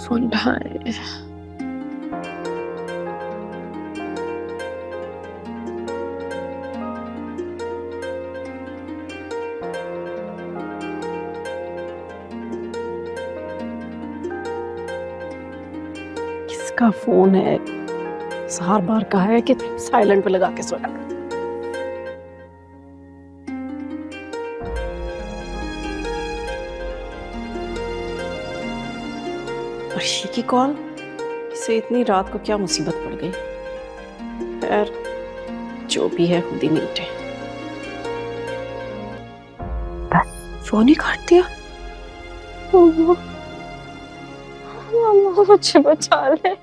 Phone ढाए। किसका phone है? हर बार कहा है कि साइलेंट पे लगा के सोया। अर्शी की कॉल। इसे इतनी रात को क्या मुसीबत पड़ गई? खैर, जो भी है खुद ही निपटे। बस फोन ही काट दिया। मुझे बचा ले।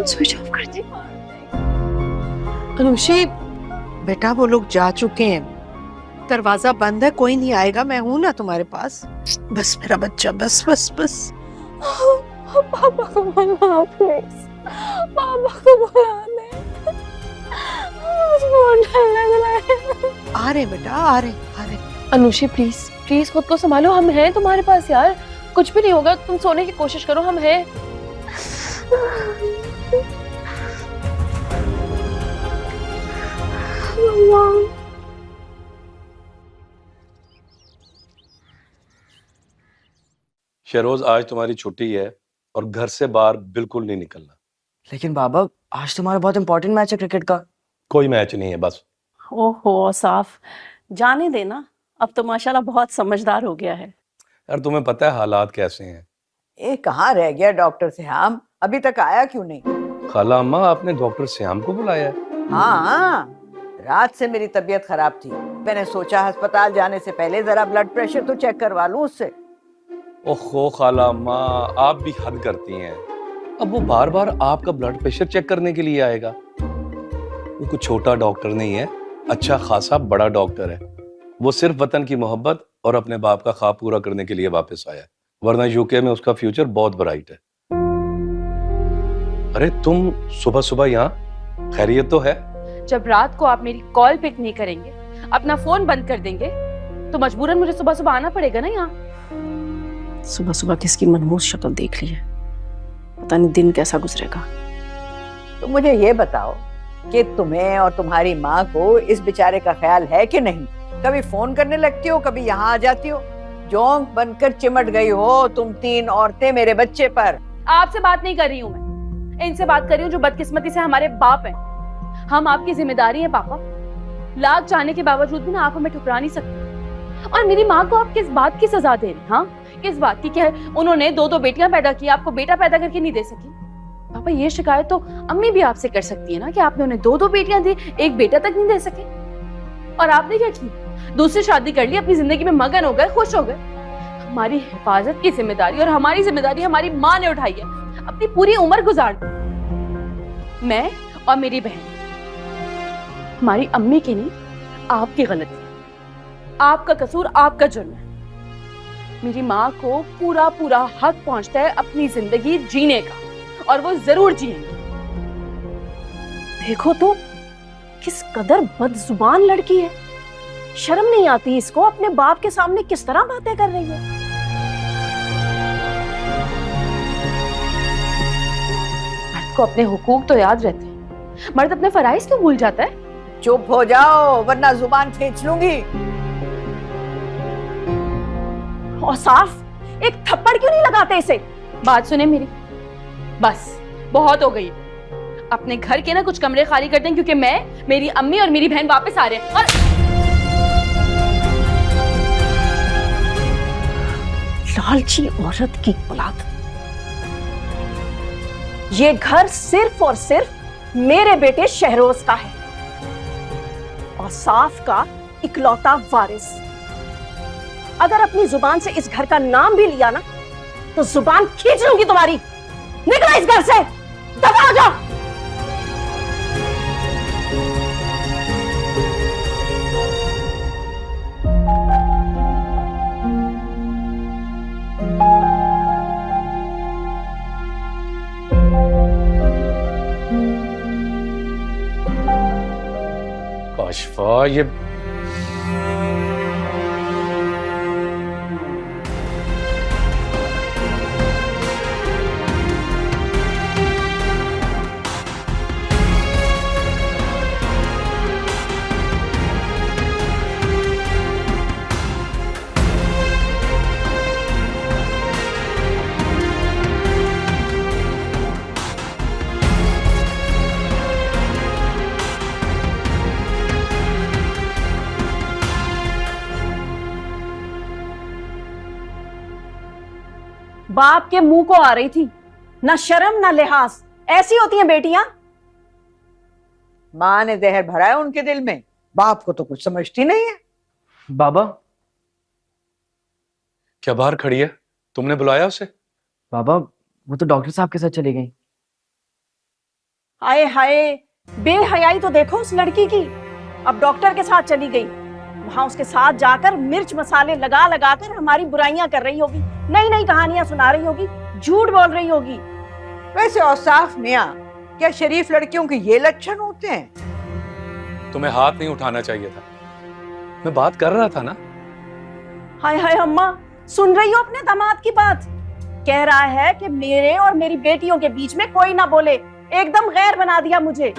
स्विच ऑफ कर दी। अनुषी बेटा, वो लोग जा चुके हैं, दरवाजा बंद है, कोई नहीं आएगा, मैं हूं ना तुम्हारे पास। बस मेरा बच्चा, बस बस बस। पापा को बुला प्लीज, पापा को बुला दे। मुझे डर लग रहा है। आ रहे बेटा, आ रहे। अनुषी प्लीज प्लीज खुद को संभालो, हम हैं तुम्हारे पास यार, कुछ भी नहीं होगा, तुम सोने की कोशिश करो, हम हैं। शहरोज, आज तुम्हारी छुट्टी है और घर से बाहर बिल्कुल नहीं निकलना। लेकिन बाबा, आज तुम्हारा बहुत इंपॉर्टेंट मैच है क्रिकेट का। कोई मैच नहीं है, बस। ओहो साफ, जाने देना, अब तो माशाल्लाह बहुत समझदार हो गया है। यार तुम्हें पता है हालात कैसे हैं। ये कहाँ रह गया डॉक्टर श्याम, अभी तक आया क्यों नहीं? खाला अम्मा, आपने डॉक्टर श्याम को बुलाया है? हाँ, रात से मेरी तबीयत खराब थी, मैंने सोचा अस्पताल जाने से पहले जरा ब्लड प्रेशर तो चेक करवा लूं उससे। ओहो खाला अम्मा, आप भी हद करती हैं। अब वो बार बार आपका ब्लड प्रेशर चेक करने के लिए आएगा? वो कुछ छोटा डॉक्टर नहीं है, अच्छा खासा बड़ा डॉक्टर है। वो सिर्फ वतन की मोहब्बत और अपने बाप का ख्वाब पूरा करने के लिए वापस आया, वरना यूके में उसका फ्यूचर बहुत ब्राइट है। अरे तुम सुबह सुबह यहाँ, खैरियत तो है? जब रात को आप मेरी कॉल पिक नहीं करेंगे, अपना फोन बंद कर देंगे, तो मजबूरन मुझे सुबह सुबह आना पड़ेगा ना यहाँ। सुबह सुबह किसकी मनहूस शक्ल देख ली है, पता नहीं दिन कैसा गुजरेगा। तो मुझे ये बताओ कि तुम्हें और तुम्हारी माँ को इस बेचारे का ख्याल है कि नहीं? कभी फोन करने लगती हो, कभी यहाँ आ जाती हो, जोंक बनकर चिमट गई हो तुम तीन औरतें मेरे बच्चे पर। आपसे बात नहीं कर रही हूँ मैं, इनसे बात कर रही हूँ जो बदकिस्मती से हमारे बाप हैं। हम आपकी जिम्मेदारी है पापा, लाख चाहने के बावजूद भी ना आप हमें ठुकरा नहीं सकते। और मेरी माँ को आप किस बात की सजा दे रहे हैं? हाँ, किस बात की? क्या उन्होंने दो बेटियां पैदा की, आपको बेटा पैदा करके नहीं दे सकी? पापा, ये शिकायत तो अम्मी भी आपसे कर सकती है ना कि आपने उन्हें दो बेटियां दी, एक बेटा तक नहीं दे सके। और आपने क्या की? दूसरी शादी कर ली, अपनी जिंदगी में मगन हो गए, खुश हो गए। हमारी हिफाजत की जिम्मेदारी और हमारी जिम्मेदारी हमारी माँ ने उठाई है, अपनी पूरी उम्र गुजार दी। मैं और मेरी बहन, हमारी अम्मी की नहीं, आपकी गलती, आपका कसूर, आपका जुर्म है। मेरी माँ को पूरा पूरा हक पहुंचता है अपनी जिंदगी जीने का, और वो जरूर जिएंगे। देखो तो किस कदर बदजुबान लड़की है, शर्म नहीं आती इसको, अपने बाप के सामने किस तरह बातें कर रही है। मर्द को अपने हुकूक तो याद रहते हैं, मर्द अपने फराइज क्यों भूल जाता है? चुप हो जाओ वरना जुबान खींच लूंगी। और साफ एक थप्पड़ क्यों नहीं लगाते इसे? बात सुने मेरी, बस बहुत हो गई। अपने घर के ना कुछ कमरे खाली करते हैं, क्योंकि मैं, मेरी अम्मी और मेरी बहन वापस आ रहे हैं। और लालची औरत की औलाद, ये घर सिर्फ और सिर्फ मेरे बेटे शहरोज का है और साफ का इकलौता वारिस। अगर अपनी जुबान से इस घर का नाम भी लिया ना, तो जुबान खींच लूंगी तुम्हारी। निकलो इस घर से, दफा हो जाओ। काशिफा, ये बाप के मुंह को आ रही थी, ना शर्म ना लिहाज। ऐसी होती हैं बेटियां। माँ ने जहर भरा है उनके दिल में, बाप को तो कुछ समझती नहीं है। बाबा, क्या बाहर खड़ी है? तुमने बुलाया उसे? बाबा वो तो डॉक्टर साहब के साथ चली गई। हाय हाय, बेहयाई तो देखो उस लड़की की। अब डॉक्टर के साथ चली गई, वहां उसके साथ जाकर मिर्च मसाले लगा लगा कर हमारी बुराइयां कर रही होगी, नई नई कहानियां सुना रही होगी, झूठ बोल रही होगी। वैसे औसाफ मियाँ, क्या शरीफ लड़कियों के ये लक्षण होते हैं? तुम्हें हाथ नहीं उठाना चाहिए था, मैं बात कर रहा था ना। हाय हाय अम्मा, सुन रही हो अपने दामाद की बात? कह रहा है कि मेरे और मेरी बेटियों के बीच में कोई ना बोले, एकदम गैर बना दिया मुझे।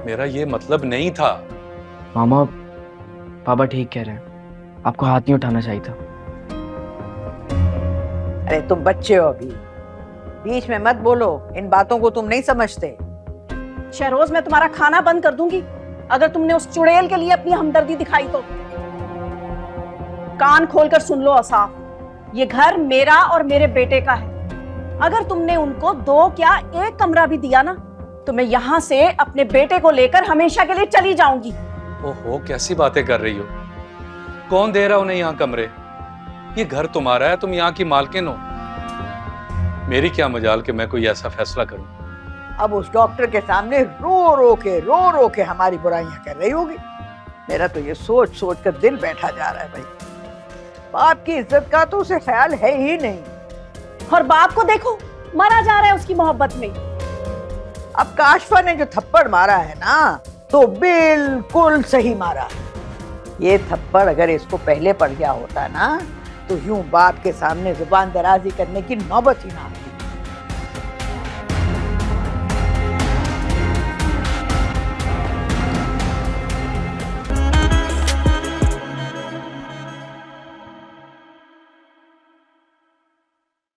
मेरा ये मतलब नहीं था। मामा, पापा ठीक कह रहे हैं, आपको हाथ नहीं उठाना चाहिए था। अरे तुम बच्चे हो अभी, बीच में मत बोलो, इन बातों को तुम नहीं समझते। शहरोज, मैं तुम्हारा खाना बंद कर दूंगी अगर तुमने उस चुड़ैल के लिए अपनी हमदर्दी दिखाई तो। कान खोलकर सुन लो औसाफ, ये घर मेरा और मेरे बेटे का है। अगर तुमने उनको 2 क्या 1 कमरा भी दिया ना, तो मैं यहाँ से अपने बेटे को लेकर हमेशा के लिए चली जाऊंगी। ओहो, कैसी बातें कर रही हो? कौन दे रहा उन्हें यहाँ कमरे? ये घर तुम्हारा है, तुम यहाँ की मालकिन हो। मेरी क्या मजाल कि मैं कोई ऐसा फैसला करूं। अब उस डॉक्टर के सामने रो रो के हमारी बुराइयां कर रही होगी। मेरा तो ये सोच सोच कर दिल बैठा जा रहा है भाई। बाप की इज्जत का तो उसे ख्याल है ही नहीं, और बाप को देखो, मरा जा रहा है उसकी मोहब्बत में। अब काशफा ने जो थप्पड़ मारा है ना, तो बिल्कुल सही मारा। ये थप्पड़ अगर इसको पहले पड़ गया होता ना, तो यूं बाप के सामने जुबान दराजी करने की नौबत ही ना आती।